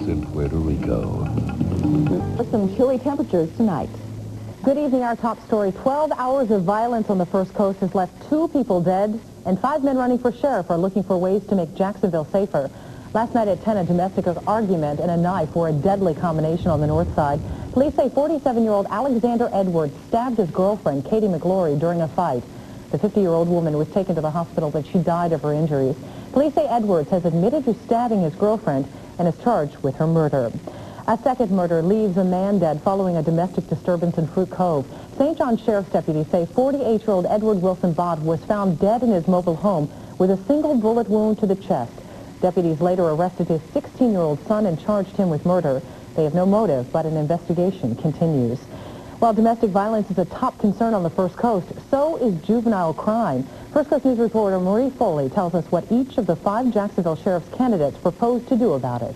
in Puerto Rico. With some chilly temperatures tonight. Good evening. Our top story. 12 hours of violence on the First Coast has left 2 people dead, and 5 men running for sheriff are looking for ways to make Jacksonville safer. Last night at 10, a domestic argument and a knife were a deadly combination on the north side. Police say 47-year-old Alexander Edwards stabbed his girlfriend, Katie McGlory, during a fight. The 50-year-old woman was taken to the hospital, but she died of her injuries. Police say Edwards has admitted to stabbing his girlfriend and is charged with her murder. A second murder leaves a man dead following a domestic disturbance in Fruit Cove. St. John Sheriff's deputies say 48-year-old Edward Wilson Bott was found dead in his mobile home with a single bullet wound to the chest. Deputies later arrested his 16-year-old son and charged him with murder. They have no motive, but an investigation continues. While domestic violence is a top concern on the First Coast, so is juvenile crime. First Coast News reporter Marie Foley tells us what each of the 5 Jacksonville Sheriff's candidates proposed to do about it.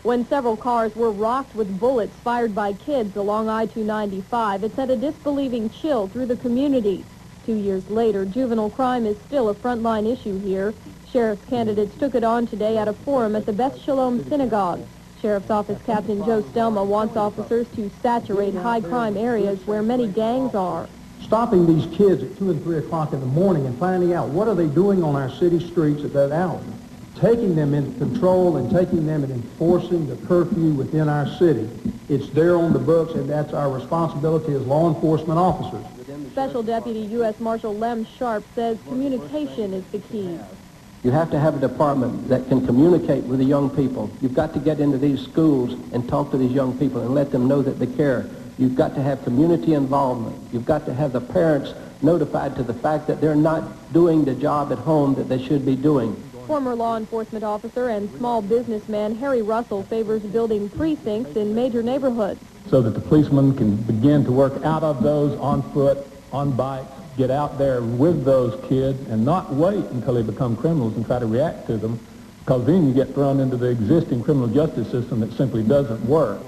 When several cars were rocked with bullets fired by kids along I-295, it sent a disbelieving chill through the community. 2 years later, juvenile crime is still a frontline issue here. Sheriff's candidates took it on today at a forum at the Beth Shalom Synagogue. Sheriff's Office Captain Joe Stelma wants officers to saturate high-crime areas where many gangs are. Stopping these kids at 2 and 3 o'clock in the morning and finding out what are they doing on our city streets at that hour. Taking them into control and taking them and enforcing the curfew within our city. It's there on the books, and that's our responsibility as law enforcement officers. Special Deputy U.S. Marshal Lem Sharp says communication is the key. You have to have a department that can communicate with the young people. You've got to get into these schools and talk to these young people and let them know that they care. You've got to have community involvement. You've got to have the parents notified to the fact that they're not doing the job at home that they should be doing. Former law enforcement officer and small businessman Harry Russell favors building precincts in major neighborhoods. So that the policemen can begin to work out of those on foot, on bikes, get out there with those kids and not wait until they become criminals and try to react to them, because then you get thrown into the existing criminal justice system that simply doesn't work.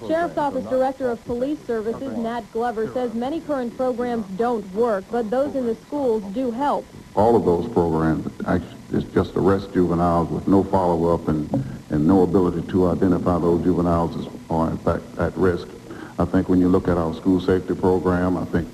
Sheriff's Office Director of Police Services, Nat Glover, says many current programs don't work, but those in the schools do help. All of those programs actually is just arrest juveniles with no follow-up and no ability to identify those juveniles as are in fact at risk. I think when you look at our school safety program, I think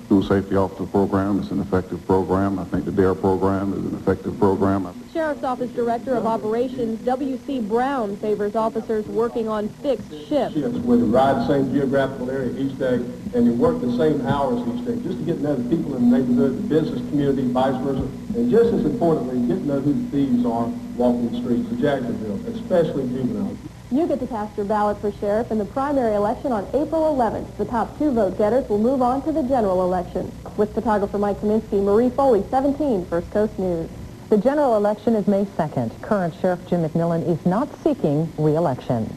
school safety officer program is an effective program. I think the DARE program is an effective program. Sheriff's Office Director of Operations, W.C. Brown, favors officers working on fixed shifts. Where they ride the same geographical area each day and they work the same hours each day, just to get to know the people in the neighborhood, the business community, vice versa, and just as importantly, get to know who the thieves are walking the streets of Jacksonville, especially juveniles. You get to cast your ballot for sheriff in the primary election on April 11th. The top 2 vote getters will move on to the general election. With photographer Mike Kaminsky, Marie Foley, 17, First Coast News. The general election is May 2nd. Current Sheriff Jim McMillan is not seeking re-election.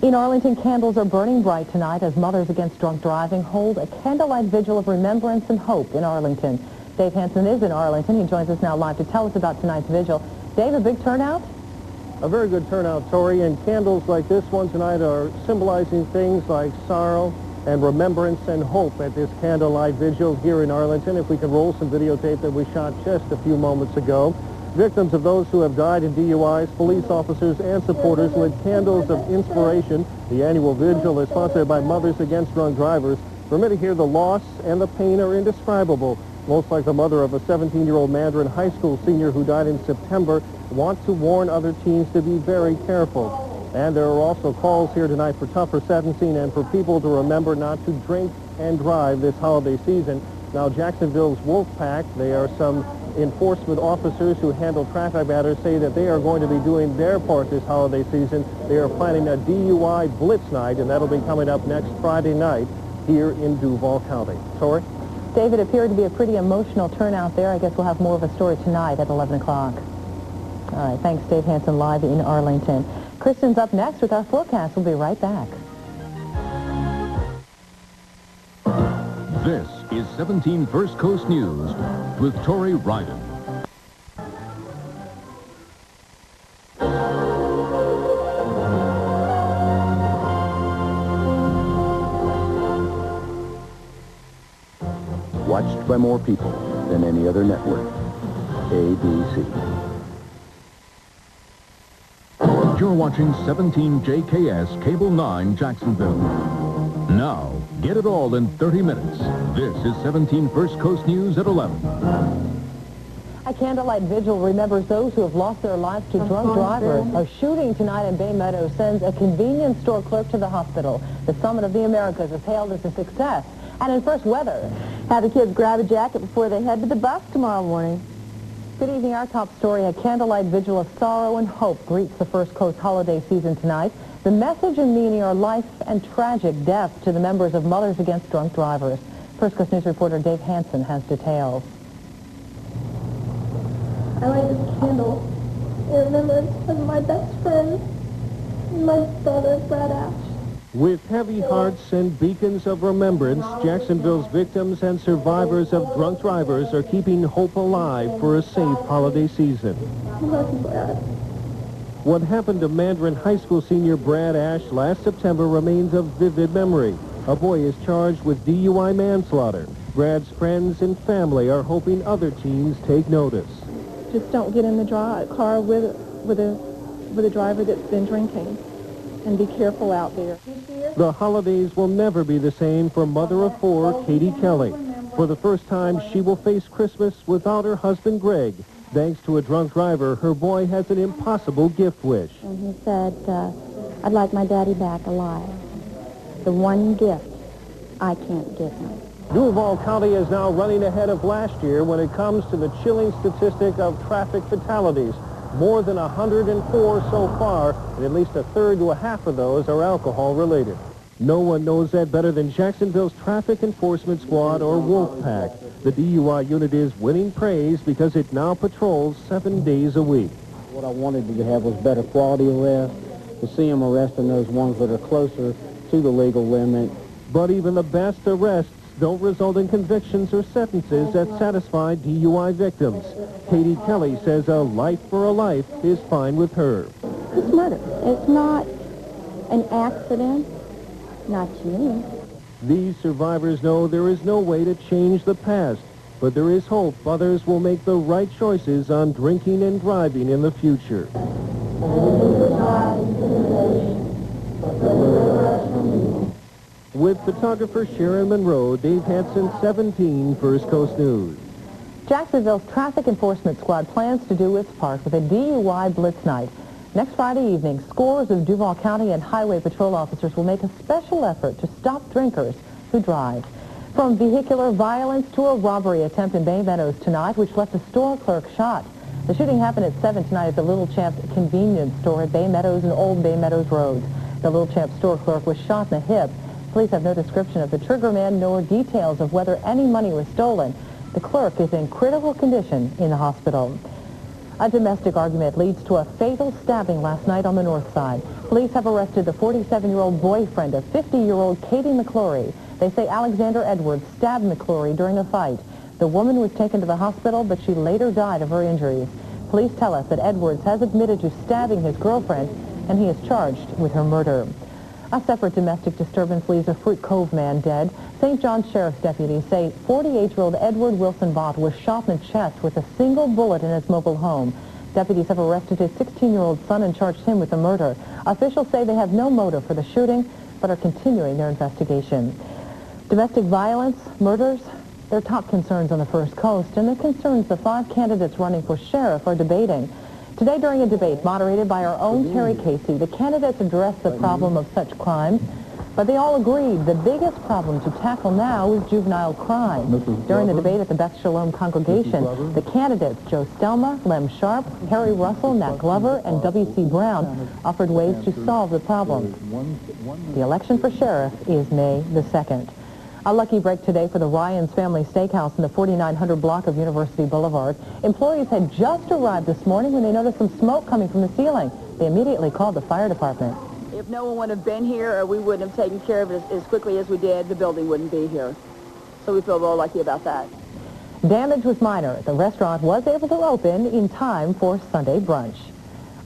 In Arlington, candles are burning bright tonight as Mothers Against Drunk Driving hold a candlelight vigil of remembrance and hope in Arlington. Dave Hansen is in Arlington. He joins us now live to tell us about tonight's vigil. Dave, a big turnout? A very good turnout, Tori, and candles like this one tonight are symbolizing things like sorrow and remembrance and hope at this candlelight vigil here in Arlington. If we can roll some videotape that we shot just a few moments ago. Victims of those who have died in DUIs, police officers, and supporters lit candles of inspiration. The annual vigil is sponsored by Mothers Against Drunk Drivers. For many here, the loss and the pain are indescribable. Most like the mother of a 17-year-old Mandarin high school senior who died in September, want to warn other teens to be very careful. And there are also calls here tonight for tougher sentencing and for people to remember not to drink and drive this holiday season. Now, Jacksonville's Wolf Pack, they are some enforcement officers who handle traffic matters, say that they are going to be doing their part this holiday season. They are planning a DUI blitz night, and that'll be coming up next Friday night here in Duval County. Tori? David, appeared to be a pretty emotional turnout there. I guess we'll have more of a story tonight at 11 o'clock. All right, thanks, Dave Hansen, live in Arlington. Kristen's up next with our forecast. We'll be right back. This is 17 First Coast News with Tori Ryden. Watched by more people than any other network. ABC. You're watching 17 JKS Cable 9 Jacksonville. Now, get it all in 30 minutes. This is 17 First Coast News at 11. A Candlelight Vigil remembers those who have lost their lives to drunk drivers. A shooting tonight in Bay Meadows sends a convenience store clerk to the hospital. The Summit of the Americas is hailed as a success. And in first weather, have the kids grab a jacket before they head to the bus tomorrow morning. Good evening. Our top story, a Candlelight Vigil of sorrow and hope greets the First Coast holiday season tonight. The message and meaning are life and tragic death to the members of Mothers Against Drunk Drivers. First Coast News reporter Dave Hansen has details. I light this candle in remembrance of my best friend and my brother, Brad Ash. With heavy hearts and beacons of remembrance, Jacksonville's victims and survivors of drunk drivers are keeping hope alive for a safe holiday season. What happened to Mandarin High School senior Brad Ash last September remains a vivid memory. A boy is charged with DUI manslaughter. Brad's friends and family are hoping other teens take notice. Just don't get in the car with a driver that's been drinking, and be careful out there. The holidays will never be the same for mother of four, Katie Kelly. For the first time, she will face Christmas without her husband, Greg. Thanks to a drunk driver, her boy has an impossible gift wish. And he said, I'd like my daddy back alive. The one gift I can't give him. Duval County is now running ahead of last year when it comes to the chilling statistic of traffic fatalities. More than 104 so far, and at least a third to a half of those are alcohol-related. No one knows that better than Jacksonville's Traffic Enforcement Squad, or Wolfpack. The DUI unit is winning praise because it now patrols 7 days a week. What I wanted to have was better quality arrest, to see them arresting those ones that are closer to the legal limit. But even the best arrests don't result in convictions or sentences that satisfy DUI victims. Katie Kelly says a life for a life is fine with her. It's murder. It's not an accident. Not to me. These survivors know there is no way to change the past, but there is hope others will make the right choices on drinking and driving in the future. With photographer Sharon Monroe, Dave Hansen, 17 First Coast News. Jacksonville's Traffic Enforcement Squad plans to do its part with a DUI Blitz Night. Next Friday evening, scores of Duval County and Highway Patrol officers will make a special effort to stop drinkers who drive. From vehicular violence to a robbery attempt in Bay Meadows tonight, which left a store clerk shot. The shooting happened at 7 tonight at the Little Champ's convenience store at Bay Meadows and Old Bay Meadows roads. The Little Champ store clerk was shot in the hip. Police have no description of the trigger man nor details of whether any money was stolen. The clerk is in critical condition in the hospital. A domestic argument leads to a fatal stabbing last night on the north side. Police have arrested the 47-year-old boyfriend of 50-year-old Katie McClory. They say Alexander Edwards stabbed McClory during a fight. The woman was taken to the hospital, but she later died of her injuries. Police tell us that Edwards has admitted to stabbing his girlfriend, and he is charged with her murder. A separate domestic disturbance leaves a Fruit Cove man dead. St. John's Sheriff's deputies say 48-year-old Edward Wilson Bott was shot in the chest with a single bullet in his mobile home. Deputies have arrested his 16-year-old son and charged him with the murder. Officials say they have no motive for the shooting, but are continuing their investigation. Domestic violence, murders, they're top concerns on the First Coast, and the concerns the 5 candidates running for sheriff are debating. Today, during a debate moderated by our own Terry Casey, the candidates addressed the problem of such crimes, but they all agreed the biggest problem to tackle now is juvenile crime. During the debate at the Beth Shalom congregation, the candidates Joe Stelma, Lem Sharp, Harry Russell, Nat Glover, and W.C. Brown offered ways to solve the problem. The election for sheriff is May the 2nd. A lucky break today for the Ryan's Family Steakhouse in the 4900 block of University Boulevard. Employees had just arrived this morning when they noticed some smoke coming from the ceiling. They immediately called the fire department. If no one would have been here or we wouldn't have taken care of it as quickly as we did, the building wouldn't be here. So we feel real lucky about that. Damage was minor. The restaurant was able to open in time for Sunday brunch.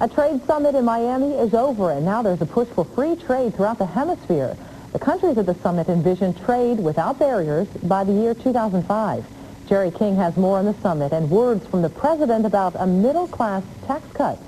A trade summit in Miami is over, and now there's a push for free trade throughout the hemisphere. The countries at the summit envision trade without barriers by the year 2005. Jerry King has more on the summit and words from the president about a middle-class tax cut.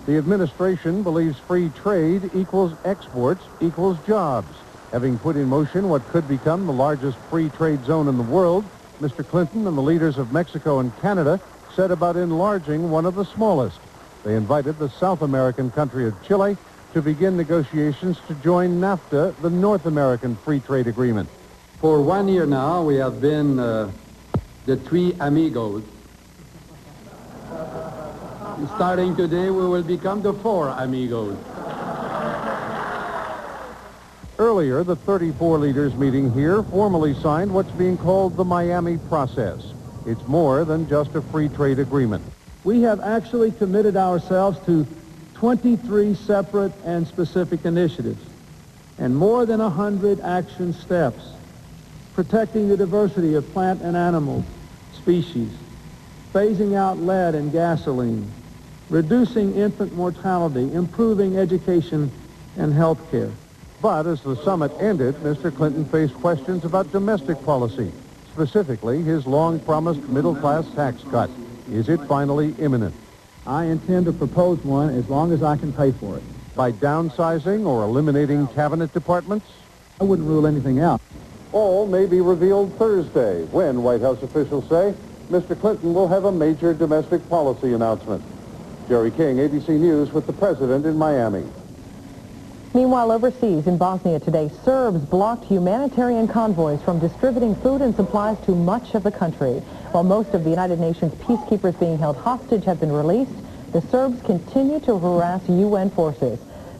The administration believes free trade equals exports equals jobs. Having put in motion what could become the largest free trade zone in the world, Mr. Clinton and the leaders of Mexico and Canada set about enlarging one of the smallest. They invited the South American country of Chile to begin negotiations to join NAFTA, the North American Free Trade Agreement. For 1 year now, we have been the three amigos. Starting today, we will become the four amigos. Earlier, the 34 leaders meeting here formally signed what's being called the Miami Process. It's more than just a free trade agreement. We have actually committed ourselves to 23 separate and specific initiatives and more than 100 action steps, protecting the diversity of plant and animal species, phasing out lead in gasoline, reducing infant mortality, improving education and health care. But as the summit ended, Mr. Clinton faced questions about domestic policy, specifically his long-promised middle-class tax cut. Is it finally imminent? I intend to propose one as long as I can pay for it. By downsizing or eliminating cabinet departments? I wouldn't rule anything out. All may be revealed Thursday, when White House officials say Mr. Clinton will have a major domestic policy announcement. Jerry King, ABC News, with the president in Miami. Meanwhile, overseas in Bosnia today, Serbs blocked humanitarian convoys from distributing food and supplies to much of the country. While most of the United Nations peacekeepers being held hostage have been released, the Serbs continue to harass UN forces.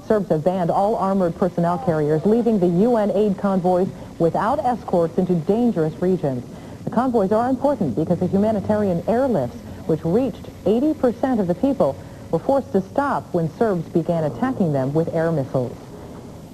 Serbs have banned all armored personnel carriers, leaving the UN aid convoys without escorts into dangerous regions. The convoys are important because the humanitarian airlifts, which reached 80% of the people, were forced to stop when Serbs began attacking them with air missiles.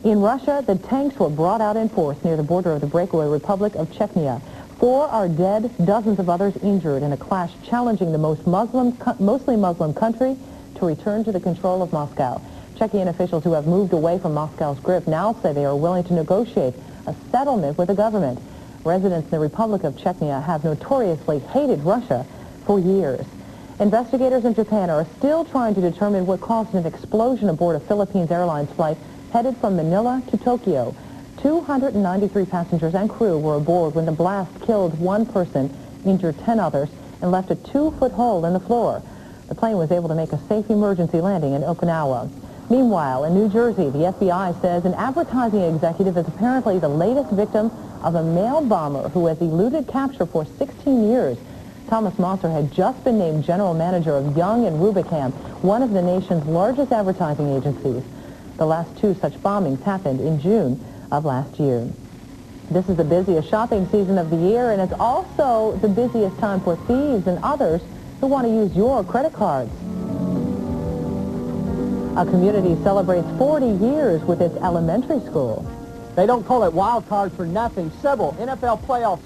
In Russia, the tanks were brought out in force near the border of the breakaway Republic of Chechnya. 4 are dead, dozens of others injured in a clash challenging the mostly Muslim country to return to the control of Moscow. Czechian officials who have moved away from Moscow's grip now say they are willing to negotiate a settlement with the government. Residents in the Republic of Chechnya have notoriously hated Russia for years. Investigators in Japan are still trying to determine what caused an explosion aboard a Philippines Airlines flight headed from Manila to Tokyo. 293 passengers and crew were aboard when the blast killed 1 person, injured 10 others, and left a 2-foot hole in the floor. The plane was able to make a safe emergency landing in Okinawa. Meanwhile, in New Jersey, the FBI says an advertising executive is apparently the latest victim of a mail bomber who has eluded capture for 16 years. Thomas Mosser had just been named general manager of Young and Rubicam, one of the nation's largest advertising agencies. The last 2 such bombings happened in June of last year. This is the busiest shopping season of the year, and it's also the busiest time for thieves and others who want to use your credit cards. A community celebrates 40 years with its elementary school. They don't call it wild card for nothing. Several NFL playoffs